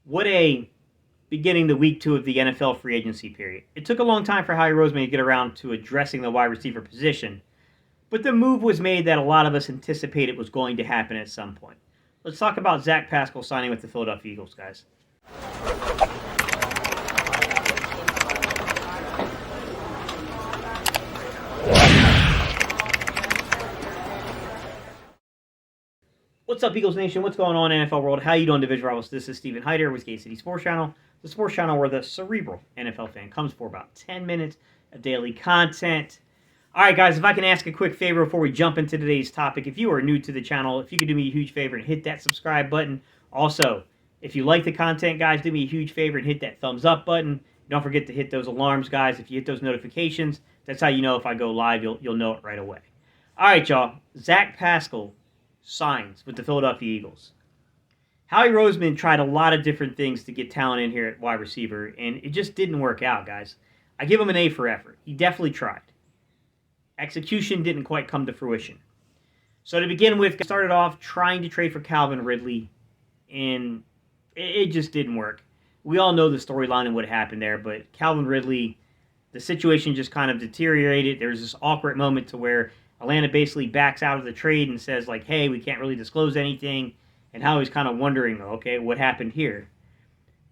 What a beginning to week 2 of the NFL free agency period. It took a long time for Howie Roseman to get around to addressing the wide receiver position, but the move was made that a lot of us anticipated was going to happen at some point. Let's talk about Zach Pascal signing with the Philadelphia Eagles, guys. What's up, Eagles Nation? What's going on, NFL world? How you doing, Division Rivals? This is Steven Hyder with Gate City Sports Channel, the sports channel where the cerebral NFL fan comes for about 10 minutes of daily content. All right, guys, if I can ask a quick favor before we jump into today's topic. If you are new to the channel, if you could do me a huge favor and hit that subscribe button. Also, if you like the content, guys, do me a huge favor and hit that thumbs up button. Don't forget to hit those alarms, guys. If you hit those notifications, that's how you know if I go live. You'll know it right away. All right, y'all. Zach Pascal signs with the Philadelphia Eagles. Howie Roseman tried a lot of different things to get talent in here at wide receiver, and it just didn't work out, guys. I give him an A for effort. He definitely tried. Execution didn't quite come to fruition. So to begin with, started off trying to trade for Calvin Ridley, and it just didn't work. We all know the storyline and what happened there, but Calvin Ridley, the situation just kind of deteriorated. There was this awkward moment to where Atlanta basically backs out of the trade and says, like, hey, we can't really disclose anything. And Howie's kind of wondering, okay, what happened here?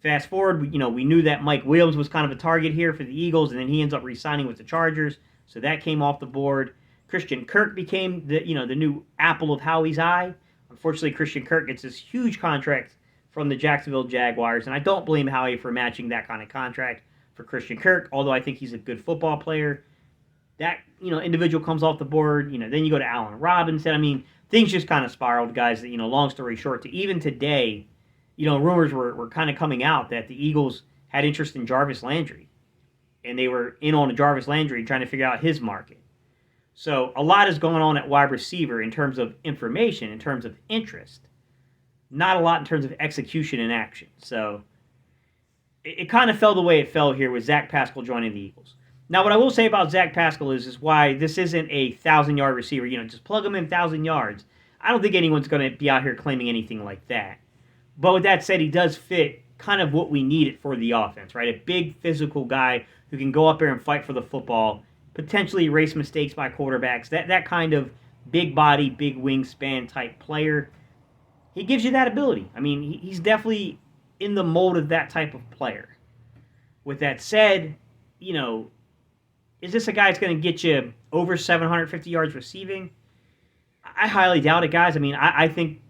Fast forward, we knew that Mike Williams was kind of a target here for the Eagles, and then he ends up re-signing with the Chargers. So that came off the board. Christian Kirk became the new apple of Howie's eye. Unfortunately, Christian Kirk gets this huge contract from the Jacksonville Jaguars, and I don't blame Howie for matching that kind of contract for Christian Kirk, although I think he's a good football player. That individual comes off the board. Then you go to Allen Robinson. I mean, things just kind of spiraled, guys. Long story short, to even today, rumors were kind of coming out that the Eagles had interest in Jarvis Landry, and they were in on Jarvis Landry trying to figure out his market. So a lot is going on at wide receiver in terms of information, in terms of interest. Not a lot in terms of execution and action. So it kind of fell the way it fell here with Zach Pascal joining the Eagles. Now, what I will say about Zach Pascal is why this isn't a 1,000-yard receiver. Just plug him in 1,000 yards. I don't think anyone's going to be out here claiming anything like that. But with that said, he does fit kind of what we needed for the offense, right? A big physical guy who can go up there and fight for the football, potentially erase mistakes by quarterbacks. That kind of big body, big wingspan type player. He gives you that ability. I mean, he's definitely in the mold of that type of player. With that said, is this a guy that's going to get you over 750 yards receiving? I highly doubt it, guys. I mean, I think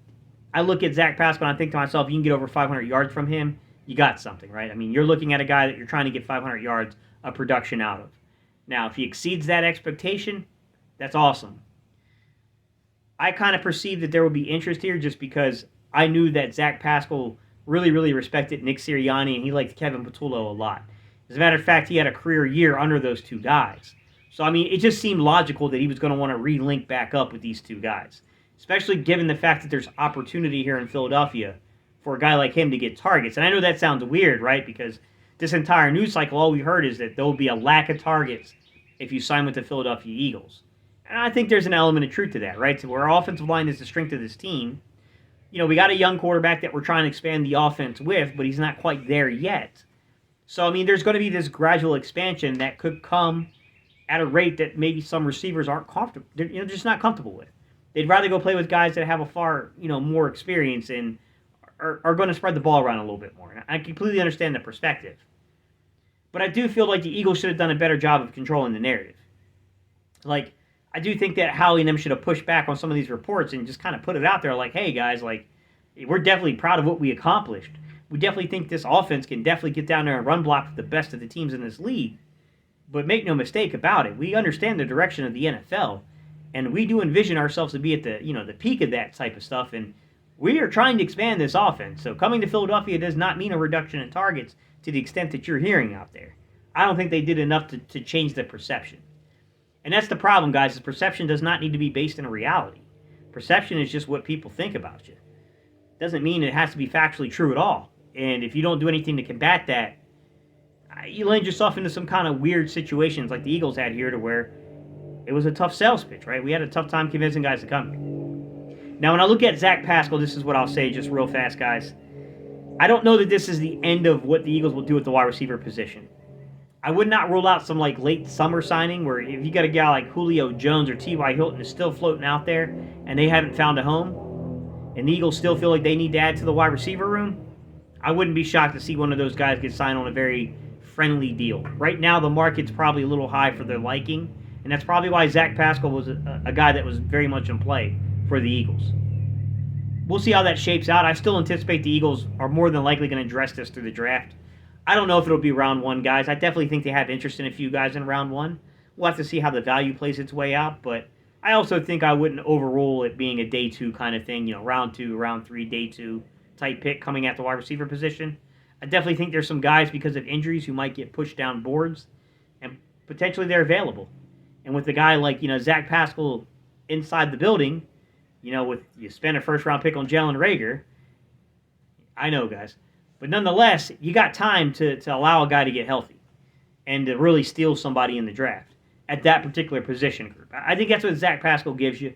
I look at Zach Pascal and I think to myself, you can get over 500 yards from him, you got something, right? I mean, you're looking at a guy that you're trying to get 500 yards of production out of. Now, if he exceeds that expectation, that's awesome. I kind of perceived that there would be interest here just because I knew that Zach Pascal really, really respected Nick Sirianni and he liked Kevin Patullo a lot. As a matter of fact, he had a career year under those two guys. So, I mean, it just seemed logical that he was going to want to re-link back up with these two guys, especially given the fact that there's opportunity here in Philadelphia for a guy like him to get targets. And I know that sounds weird, right? Because this entire news cycle, all we heard is that there will be a lack of targets if you sign with the Philadelphia Eagles. And I think there's an element of truth to that, right? So where our offensive line is the strength of this team, we got a young quarterback that we're trying to expand the offense with, but he's not quite there yet. So, I mean, there's going to be this gradual expansion that could come at a rate that maybe some receivers aren't comfortable. They're just not comfortable with. They'd rather go play with guys that have a far, more experience and are going to spread the ball around a little bit more. And I completely understand the perspective. But I do feel like the Eagles should have done a better job of controlling the narrative. Like, I do think that Howie and them should have pushed back on some of these reports and just kind of put it out there like, hey, guys, like, we're definitely proud of what we accomplished. We definitely think this offense can definitely get down there and run block with the best of the teams in this league. But make no mistake about it, we understand the direction of the NFL, and we do envision ourselves to be at the the peak of that type of stuff, and we are trying to expand this offense. So coming to Philadelphia does not mean a reduction in targets to the extent that you're hearing out there. I don't think they did enough to change the perception. And that's the problem, guys, is perception does not need to be based in a reality. Perception is just what people think about you. Doesn't mean it has to be factually true at all. And if you don't do anything to combat that, you land yourself into some kind of weird situations like the Eagles had here to where it was a tough sales pitch, right? We had a tough time convincing guys to come. Now, when I look at Zach Pascal, this is what I'll say just real fast, guys. I don't know that this is the end of what the Eagles will do at the wide receiver position. I would not rule out some like late summer signing where if you got a guy like Julio Jones or T.Y. Hilton is still floating out there and they haven't found a home, and the Eagles still feel like they need to add to the wide receiver room, I wouldn't be shocked to see one of those guys get signed on a very friendly deal. Right now, the market's probably a little high for their liking, and that's probably why Zach Paschall was a guy that was very much in play for the Eagles. We'll see how that shapes out. I still anticipate the Eagles are more than likely going to address this through the draft. I don't know if it'll be round one guys. I definitely think they have interest in a few guys in round one. We'll have to see how the value plays its way out, but I also think I wouldn't overrule it being a day two kind of thing, round two, round three, day two type pick coming at the wide receiver position. I definitely think there's some guys because of injuries who might get pushed down boards, and potentially they're available. And with a guy like, Zach Paschall inside the building, with you spend a first round pick on Jalen Reagor, I know, guys. But nonetheless, you got time to allow a guy to get healthy and to really steal somebody in the draft at that particular position group. I think that's what Zach Paschall gives you.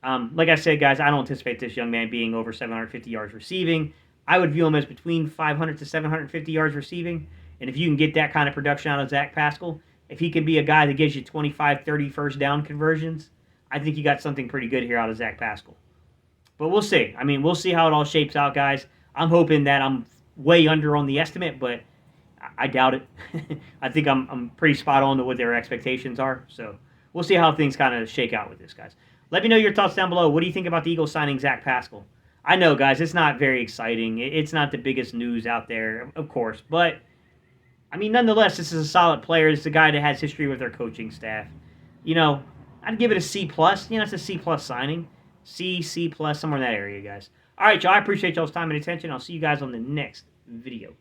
Like I said, guys, I don't anticipate this young man being over 750 yards receiving. I would view him as between 500 to 750 yards receiving. And if you can get that kind of production out of Zach Paschall, if he can be a guy that gives you 25, 30 first down conversions, I think you got something pretty good here out of Zach Paschall. But we'll see. We'll see how it all shapes out, guys. I'm hoping that I'm way under on the estimate, but I doubt it. I think I'm pretty spot on to what their expectations are. So we'll see how things kind of shake out with this, guys. Let me know your thoughts down below. What do you think about the Eagles signing Zach Paschall? I know, guys, it's not very exciting. It's not the biggest news out there, of course. But, nonetheless, this is a solid player. It's a guy that has history with their coaching staff. I'd give it a C+. It's a C+ signing. C+, somewhere in that area, guys. All right, y'all. I appreciate y'all's time and attention. I'll see you guys on the next video.